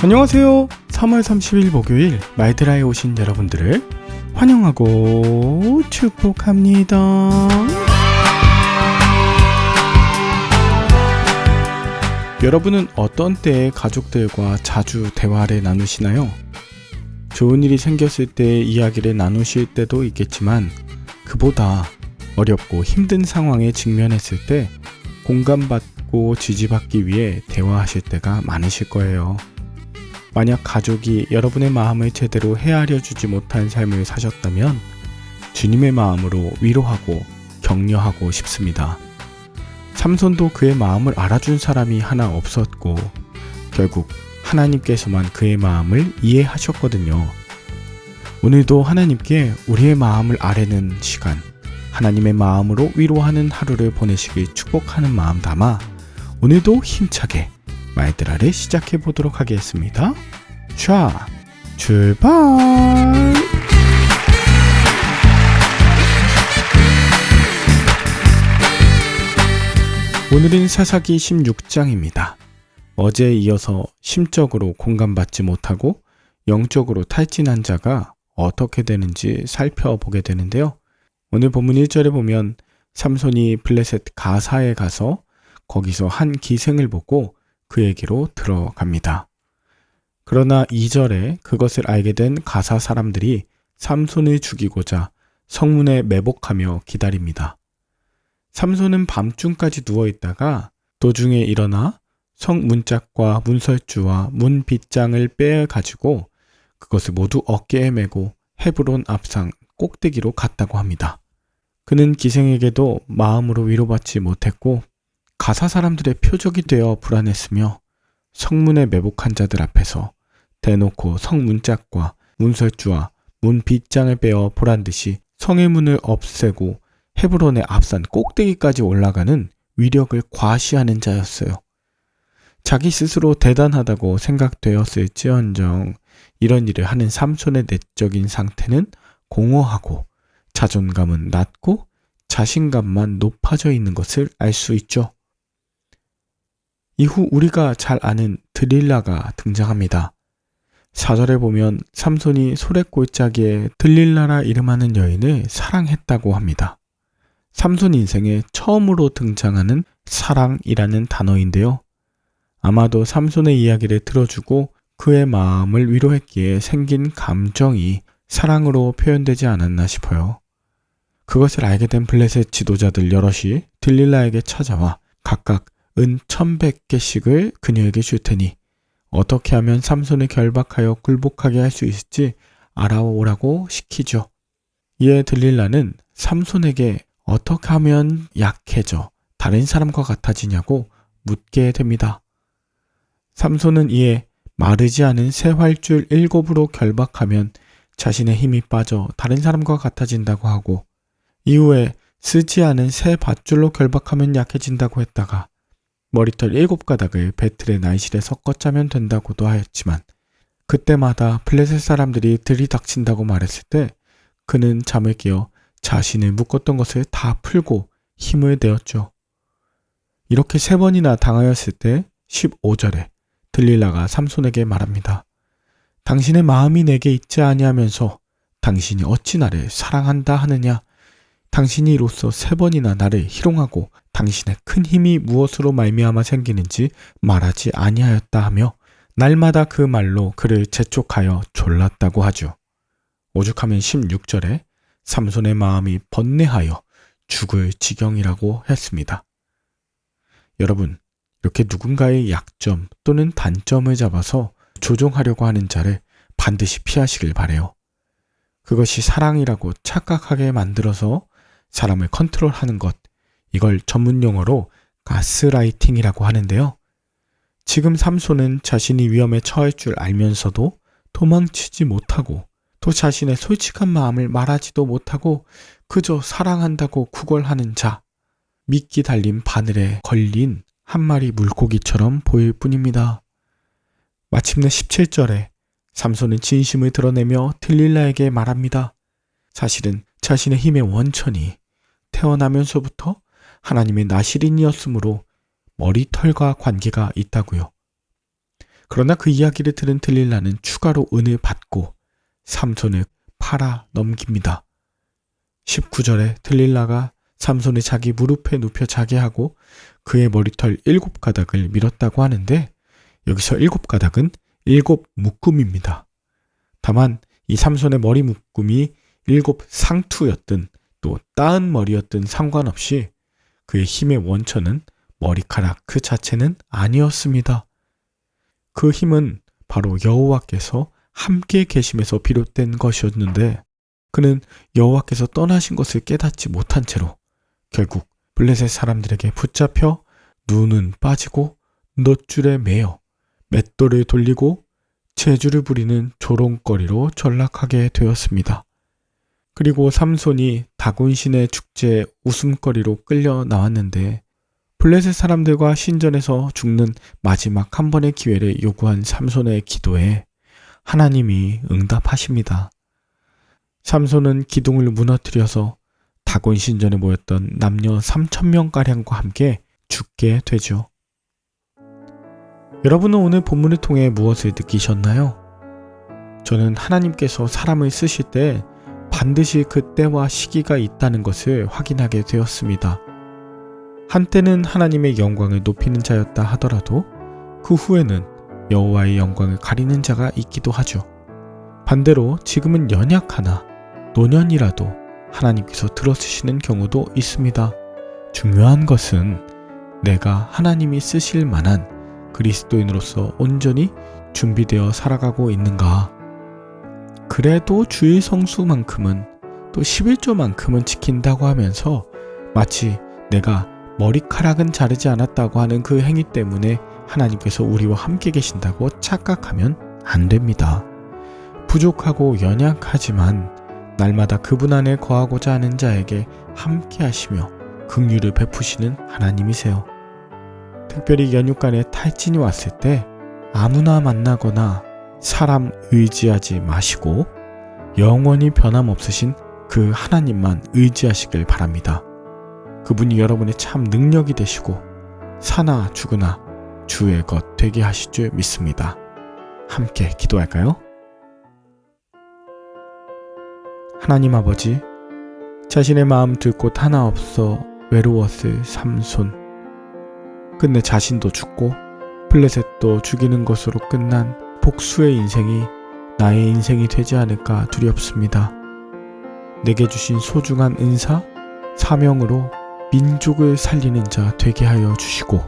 안녕하세요. 3월 30일 목요일 말드라에 오신 여러분들을 환영하고 축복합니다. 여러분은 어떤 때에 가족들과 자주 대화를 나누시나요? 좋은 일이 생겼을 때 이야기를 나누실 때도 있겠지만 그보다 어렵고 힘든 상황에 직면했을 때 공감받고 지지받기 위해 대화하실 때가 많으실 거예요. 만약 가족이 여러분의 마음을 제대로 헤아려 주지 못한 삶을 사셨다면 주님의 마음으로 위로하고 격려하고 싶습니다. 삼손도 그의 마음을 알아준 사람이 하나 없었고 결국 하나님께서만 그의 마음을 이해하셨거든요. 오늘도 하나님께 우리의 마음을 아뢰는 시간, 하나님의 마음으로 위로하는 하루를 보내시길 축복하는 마음 담아 오늘도 힘차게 말드라를 시작해 보도록 하겠습니다. 자, 출발! 오늘은 사사기 16장입니다. 어제에 이어서 심적으로 공감받지 못하고 영적으로 탈진한 자가 어떻게 되는지 살펴보게 되는데요. 오늘 본문 1절에 보면 삼손이 블레셋 가사에 가서 거기서 한 기생을 보고 그에게로 들어갑니다. 그러나 2절에 그것을 알게 된 가사 사람들이 삼손을 죽이고자 성문에 매복하며 기다립니다. 삼손은 밤중까지 누워있다가 도중에 일어나 성문짝과 문설주와 문빗장을 빼가지고 그것을 모두 어깨에 메고 헤브론 앞상 꼭대기로 갔다고 합니다. 그는 기생에게도 마음으로 위로받지 못했고 가사 사람들의 표적이 되어 불안했으며 성문에 매복한 자들 앞에서 대놓고 성문짝과 문설주와 문빗장을 빼어 보란듯이 성의 문을 없애고 헤브론의 앞산 꼭대기까지 올라가는 위력을 과시하는 자였어요. 자기 스스로 대단하다고 생각되었을지언정 이런 일을 하는 삼손의 내적인 상태는 공허하고 자존감은 낮고 자신감만 높아져 있는 것을 알 수 있죠. 이후 우리가 잘 아는 들릴라가 등장합니다. 4절에 보면 삼손이 소래골짜기에 들릴라라 이름하는 여인을 사랑했다고 합니다. 삼손 인생에 처음으로 등장하는 사랑이라는 단어인데요. 아마도 삼손의 이야기를 들어주고 그의 마음을 위로했기에 생긴 감정이 사랑으로 표현되지 않았나 싶어요. 그것을 알게 된 블레셋 지도자들 여럿이 들릴라에게 찾아와 각각 은 1100개씩을 그녀에게 줄 테니 어떻게 하면 삼손을 결박하여 굴복하게 할 수 있을지 알아오라고 시키죠. 이에 들릴라는 삼손에게 어떻게 하면 약해져 다른 사람과 같아지냐고 묻게 됩니다. 삼손은 이에 마르지 않은 새 활줄 7으로 결박하면 자신의 힘이 빠져 다른 사람과 같아진다고 하고 이후에 쓰지 않은 새 밧줄로 결박하면 약해진다고 했다가 머리털 7가닥을 배틀의 날실에 섞어 짜면 된다고도 하였지만 그때마다 블레셋 사람들이 들이닥친다고 말했을 때 그는 잠을 깨어 자신을 묶었던 것을 다 풀고 힘을 내었죠. 이렇게 3번이나 당하였을 때 15절에 들릴라가 삼손에게 말합니다. 당신의 마음이 내게 있지 아니하면서 당신이 어찌 나를 사랑한다 하느냐. 당신이 이로써 3번이나 나를 희롱하고 당신의 큰 힘이 무엇으로 말미암아 생기는지 말하지 아니하였다 하며 날마다 그 말로 그를 재촉하여 졸랐다고 하죠. 오죽하면 16절에 삼손의 마음이 번뇌하여 죽을 지경이라고 했습니다. 여러분, 이렇게 누군가의 약점 또는 단점을 잡아서 조종하려고 하는 자를 반드시 피하시길 바라요. 그것이 사랑이라고 착각하게 만들어서 사람을 컨트롤하는 것, 이걸 전문 용어로 가스라이팅이라고 하는데요. 지금 삼손은 자신이 위험에 처할 줄 알면서도 도망치지 못하고 또 자신의 솔직한 마음을 말하지도 못하고 그저 사랑한다고 구걸하는 자, 미끼 달린 바늘에 걸린 한 마리 물고기처럼 보일 뿐입니다. 마침내 17절에 삼손은 진심을 드러내며 들릴라에게 말합니다. 사실은 자신의 힘의 원천이 태어나면서부터 하나님의 나실인이었으므로 머리털과 관계가 있다고요. 그러나 그 이야기를 들은 들릴라는 추가로 은을 받고 삼손을 팔아 넘깁니다. 19절에 들릴라가 삼손을 자기 무릎에 눕혀 자게 하고 그의 머리털 7가닥을 밀었다고 하는데, 여기서 7가닥은 7묶음입니다. 다만 이 삼손의 머리 묶음이 7상투였든 또 따은 머리였든 상관없이 그의 힘의 원천은 머리카락 그 자체는 아니었습니다. 그 힘은 바로 여호와께서 함께 계심에서 비롯된 것이었는데, 그는 여호와께서 떠나신 것을 깨닫지 못한 채로 결국 블레셋 사람들에게 붙잡혀 눈은 빠지고 놋줄에 매여 맷돌을 돌리고 재주를 부리는 조롱거리로 전락하게 되었습니다. 그리고 삼손이 다곤신의 축제에 웃음거리로 끌려 나왔는데, 블레셋 사람들과 신전에서 죽는 마지막 한 번의 기회를 요구한 삼손의 기도에 하나님이 응답하십니다. 삼손은 기둥을 무너뜨려서 다곤 신전에 모였던 남녀 3,000명가량과 함께 죽게 되죠. 여러분은 오늘 본문을 통해 무엇을 느끼셨나요? 저는 하나님께서 사람을 쓰실 때 반드시 그 때와 시기가 있다는 것을 확인하게 되었습니다. 한때는 하나님의 영광을 높이는 자였다 하더라도 그 후에는 여호와의 영광을 가리는 자가 있기도 하죠. 반대로 지금은 연약하나 노년이라도 하나님께서 들어쓰시는 경우도 있습니다. 중요한 것은 내가 하나님이 쓰실 만한 그리스도인으로서 온전히 준비되어 살아가고 있는가. 그래도 주일 성수만큼은 또 11조만큼은 지킨다고 하면서 마치 내가 머리카락은 자르지 않았다고 하는 그 행위 때문에 하나님께서 우리와 함께 계신다고 착각하면 안 됩니다. 부족하고 연약하지만 날마다 그분 안에 거하고자 하는 자에게 함께 하시며 긍휼을 베푸시는 하나님이세요. 특별히 연휴간에 탈진이 왔을 때 아무나 만나거나 사람 의지하지 마시고 영원히 변함없으신 그 하나님만 의지하시길 바랍니다. 그분이 여러분의 참 능력이 되시고 사나 죽으나 주의 것 되게 하실 줄 믿습니다. 함께 기도할까요? 하나님 아버지, 자신의 마음 들 곳 하나 없어 외로웠을 삼손, 끝내 자신도 죽고 블레셋도 죽이는 것으로 끝난 복수의 인생이 나의 인생이 되지 않을까 두렵습니다. 내게 주신 소중한 은사, 사명으로 민족을 살리는 자 되게 하여 주시고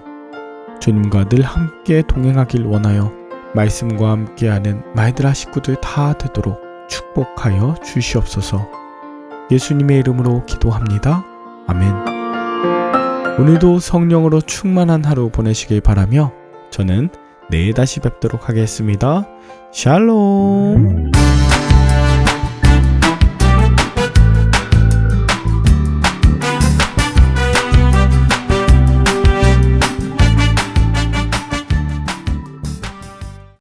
주님과 늘 함께 동행하길 원하여 말씀과 함께하는 말들아 식구들 다 되도록 축복하여 주시옵소서. 예수님의 이름으로 기도합니다. 아멘. 오늘도 성령으로 충만한 하루 보내시길 바라며 저는 내일 다시 뵙도록 하겠습니다. 샬롬.